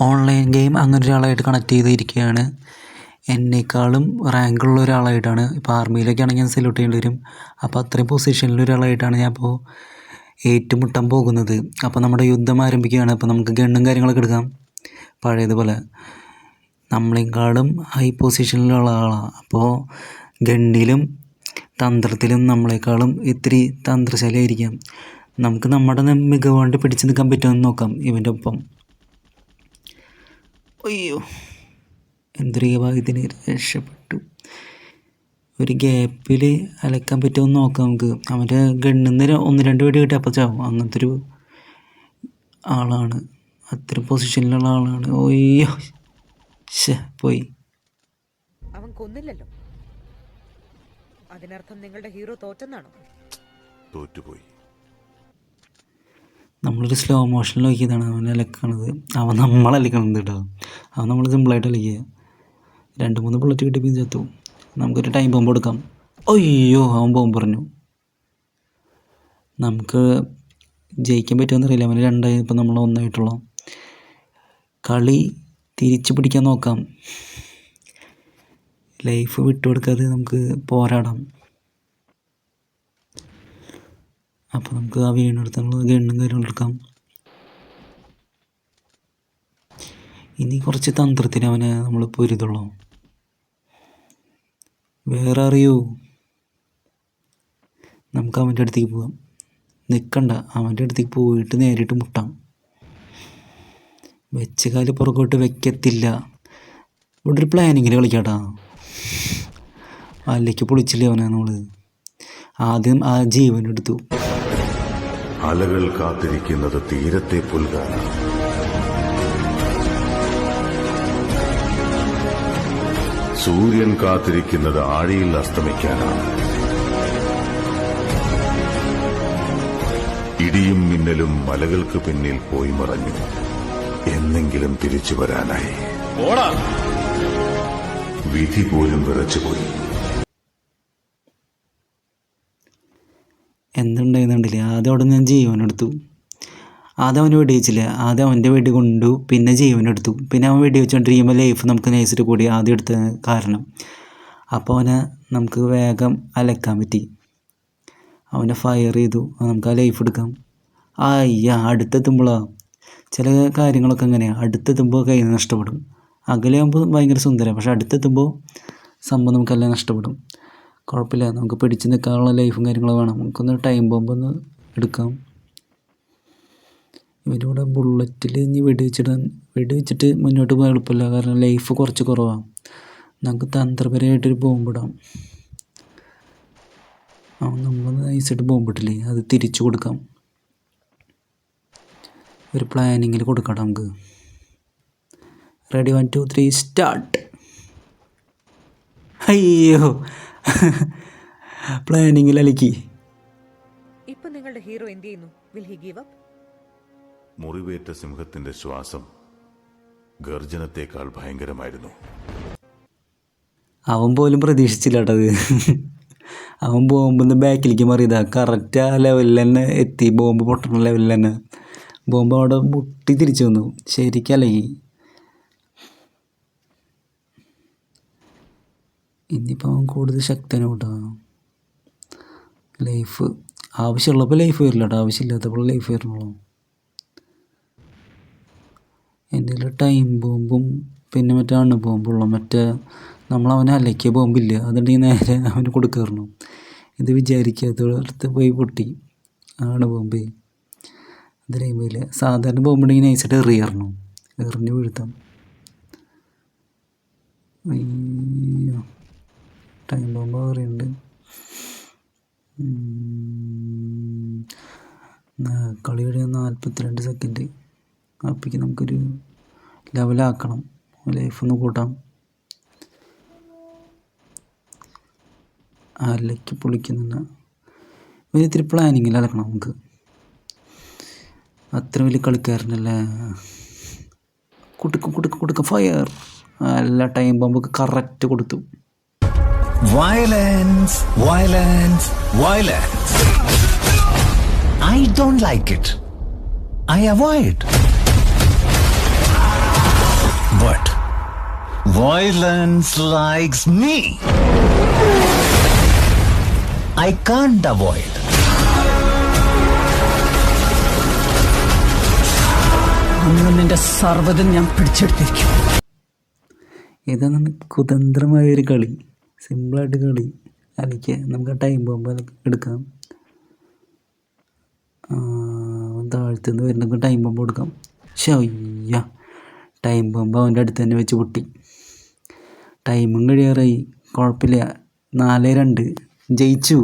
Online game അങ്ങനെ ഒരാളായിട്ട് connect ചെയ്തിരിക്കുകയാണ്. എന്നേക്കാളും റാങ്കുള്ള ഒരാളായിട്ടാണ്. ഇപ്പോൾ ആർമിയിലൊക്കെ ആണെങ്കിൽ ഞാൻ സെലക്ട് ചെയ്യേണ്ടി വരും. അപ്പോൾ അത്രയും പൊസിഷനിൽ ഒരാളായിട്ടാണ് ഞാൻ ഇപ്പോൾ ഏറ്റുമുട്ടാൻ പോകുന്നത്. അപ്പോൾ നമ്മുടെ യുദ്ധം ആരംഭിക്കുകയാണ്. അപ്പോൾ നമുക്ക് ഗണ്ണും കാര്യങ്ങളൊക്കെ എടുക്കാം പഴയതുപോലെ. നമ്മളെക്കാളും ഹൈ പൊസിഷനിലുള്ള ആളാണ്. അപ്പോൾ ഗണ്ണിലും തന്ത്രത്തിലും നമ്മളെക്കാളും ഇത്തിരി തന്ത്രശാലിയായിരിക്കാം. നമുക്ക് നമ്മുടെ മികവ് കൊണ്ട് പിടിച്ചു നിൽക്കാൻ പറ്റുമെന്ന് നോക്കാം ഇവൻ്റെ ഒപ്പം. അയ്യോ, എന്തൊരു ഭാഗ്യത്തിന് രക്ഷപ്പെട്ടു. ഒരു ഗ്യാപ്പിൽ അലക്കാൻ പറ്റുമെന്ന് നോക്കാം നമുക്ക്. അവൻ്റെ ഗണ്ണിന്ന് 1-2 വെടി കിട്ടി അപ്പോൾ ചാവും. അങ്ങനത്തെ ഒരു ആളാണ്, അത്ര പൊസിഷനിലുള്ള ആളാണ്. ഓയ്യോ, പോയി. അവൻ കൊന്നില്ലല്ലോ, അതിനർത്ഥം നിങ്ങളുടെ ഹീറോ തോറ്റെന്നാണോ? തോറ്റുപോയി. നമ്മളൊരു സ്ലോ മോഷനിൽ നോക്കിയതാണ് അവൻ അലക്കണത്. അവൻ നമ്മളലക്കണത് കേട്ടോ. അവൻ നമ്മൾ സിമ്പിളായിട്ട് അലക്കുക. 2-3 ബുള്ളറ്റ് കിട്ടിയപ്പോൾ ചത്തു. നമുക്കൊരു ടൈം ബോംബ് കൊടുക്കാം. അയ്യോ, അവൻ ബോംബ് പറഞ്ഞു. നമുക്ക് ജയിക്കാൻ പറ്റുമെന്ന് അറിയില്ല. അവന് 2 ഇപ്പം നമ്മൾ 1 കളി തിരിച്ചു പിടിക്കാൻ നോക്കാം. ലൈഫ് വിട്ടുകൊടുക്കാതെ നമുക്ക് പോരാടാം. അപ്പോൾ നമുക്ക് ആ വീണെടുത്തുള്ള ഗണ്ണും കാര്യങ്ങളും എടുക്കാം. ഇനി കുറച്ച് തന്ത്രത്തിന് അവനെ നമ്മൾ പൊരുതുള്ളൂ. വേറെ അറിയൂ, നമുക്ക് അവൻ്റെ അടുത്തേക്ക് പോകാം. നിൽക്കണ്ട, അവൻ്റെ അടുത്തേക്ക് പോയിട്ട് നേരിട്ട് മുട്ടാം. വെച്ച കാല് പുറകോട്ട് വെക്കത്തില്ല. ഇവിടെ ഒരു പ്ലാനിങ്ങിൽ കളിക്കാട്ടാ. അല്ലേക്ക് പൊളിച്ചില്ലേ അവനെ നമ്മൾ. ആദ്യം ആ ജീവൻ എടുത്തു. അലകൾ കാത്തിരിക്കുന്നത് തീരത്തെ പുൽകാനാണ്. സൂര്യൻ കാത്തിരിക്കുന്നത് ആഴിയിൽ അസ്തമിക്കാനാണ്. ഇടിയും മിന്നലും മലകൾക്ക് പിന്നിൽ പോയി മറഞ്ഞു. എന്നെങ്കിലും തിരിച്ചു വരാനായി. വിധി പോലും വിറച്ചുപോയി. എന്തുണ്ടായിരുന്നുണ്ടല്ലേ, ആദ്യം അവിടെ ഞാൻ ജീവനെടുത്തു. ആദ്യം അവന് വെടി വെച്ചില്ല. ആദ്യം അവൻ്റെ വെടി കൊണ്ടു, പിന്നെ ജീവനെടുത്തു. പിന്നെ അവൻ വെടി വെച്ചുകൊണ്ടിരിക്കുമ്പോൾ ലൈഫ് നമുക്ക് നൈസിട്ട് കൂടി ആദ്യം എടുത്ത കാരണം. അപ്പോൾ അവനെ നമുക്ക് വേഗം അലക്കാൻ പറ്റി. അവനെ ഫയർ ചെയ്തു. നമുക്ക് ആ ലൈഫ് എടുക്കാം. അടുത്തെത്തുമ്പോഴാണ് ചില കാര്യങ്ങളൊക്കെ അങ്ങനെയാണ്. അടുത്തെത്തുമ്പോൾ കയ്യിൽ നിന്ന് നഷ്ടപ്പെടും. അകലെയാകുമ്പോൾ ഭയങ്കര സുന്ദരം, പക്ഷെ അടുത്തെത്തുമ്പോൾ സംഭവം നമുക്കെല്ലാം നഷ്ടപ്പെടും. കുഴപ്പമില്ല, നമുക്ക് പിടിച്ച് നിൽക്കാനുള്ള ലൈഫും കാര്യങ്ങളും വേണം. നമുക്കൊന്ന് ടൈം ബോംബ് ഒന്ന് എടുക്കാം. ഇവരിവിടെ ബുള്ളറ്റിൽ ഇനി വെടിവെച്ചിട്ട് മുന്നോട്ട് പോകാൻ എളുപ്പമില്ല, കാരണം ലൈഫ് കുറച്ച് കുറവാണ്. നമുക്ക് തന്ത്രപരമായിട്ടൊരു ബോംബിടാം. നമ്മൾ നൈസായിട്ട് ബോംബിട്ടില്ലേ, അത് തിരിച്ചു കൊടുക്കാം. ഒരു പ്ലാനിങ്ങിൽ കൊടുക്കാം നമുക്ക്. Ready, 1 2 3 start. അയ്യോ, പ്ലാനിങ്ങിൽ അലക്കി. ഇപ്പൊ നിങ്ങളുടെ ഹീറോ എന്ത് ചെയ്യുന്നു? Will he give up? മുറിവേറ്റ സിംഹത്തിന്റെ ശ്വാസം ഗർജനത്തേക്കാൾ ഭയങ്കരമായിരുന്നു. അവൻ പോലും പ്രതീക്ഷിച്ചില്ല കേട്ടത്. അവൻ ബോംബിന്ന് ബാക്കിലേക്ക് മാറിയതാ. കറക്റ്റ് ആ ലെവലിൽ തന്നെ എത്തി. ബോംബ് പൊട്ടുന്ന ലെവലിൽ തന്നെ ബോംബ് അവിടെ മുട്ടി തിരിച്ചു വന്നു. ശരിക്കലകി. ഇനിയിപ്പോൾ അവൻ കൂടുതൽ ശക്തനോട്ടാ. ലൈഫ് ആവശ്യമുള്ളപ്പോൾ ലൈഫ് വരില്ല കേട്ടോ, ആവശ്യമില്ലാത്തപ്പോൾ ലൈഫ് വരണുള്ളൂ. എൻ്റെ ടൈം ബോംബും പിന്നെ മറ്റേ അണു ബോംബുള്ള മറ്റേ നമ്മളവനെ അലക്കിയ ബോംബില്ല, അതുണ്ടെങ്കിൽ നേരെ അവന് കൊടുക്കാറുണ്ട്. ഇത് വിചാരിക്കാത്തടുത്ത് പോയി പൊട്ടി ആണ് ബോംബ്. അത് ടൈമില്ല. സാധാരണ ബോംബുണ്ടെങ്കിൽ നൈസായിട്ട് എറിയറണം, എറിഞ്ഞ് വീഴ്ത്താം. അയ്യോ, ടൈം ബോംബ് പറയുന്നുണ്ട്. കളിയുടെ 42 സെക്കൻഡ്. അപ്പോഴേക്ക് നമുക്കൊരു ലെവലാക്കണം, ലൈഫൊന്ന് കൂട്ടാം. അലക്കി പൊളിക്കുന്നില്ല. ഇത്തിരി പ്ലാനിങ്ങിൽ അലക്കണം നമുക്ക്. അത്ര വലിയ കളിക്കാരനല്ലേ. കൊടുക്ക ഫയർ. എല്ലാ ടൈം ബോംബൊക്കെ കറക്റ്റ് കൊടുത്തു. Violence, violence, violence. I don't like it. I avoid. Violence likes me. I can't avoid. അന്ന് നിന്റെ സർവ്വതും ഞാൻ പിടിച്ചെടുത്തിരിക്കും. ഇതാണ് കുതന്ത്രമായൊരു കളി, സിമ്പിളായിട്ട് കളി കളിക്കുക. നമുക്ക് ടൈം ബോംബ് എടുക്കാം, താഴ്ത്തുനിന്ന് വരുന്ന ടൈം ബോംബ് കൊടുക്കാം. ശയ്യ, ടൈം ബോംബ് അവൻ്റെ അടുത്ത് തന്നെ വെച്ച് പൊട്ടി. ടൈമും കഴിയാറായി. കുഴപ്പമില്ല, 4-2 ജയിച്ചു.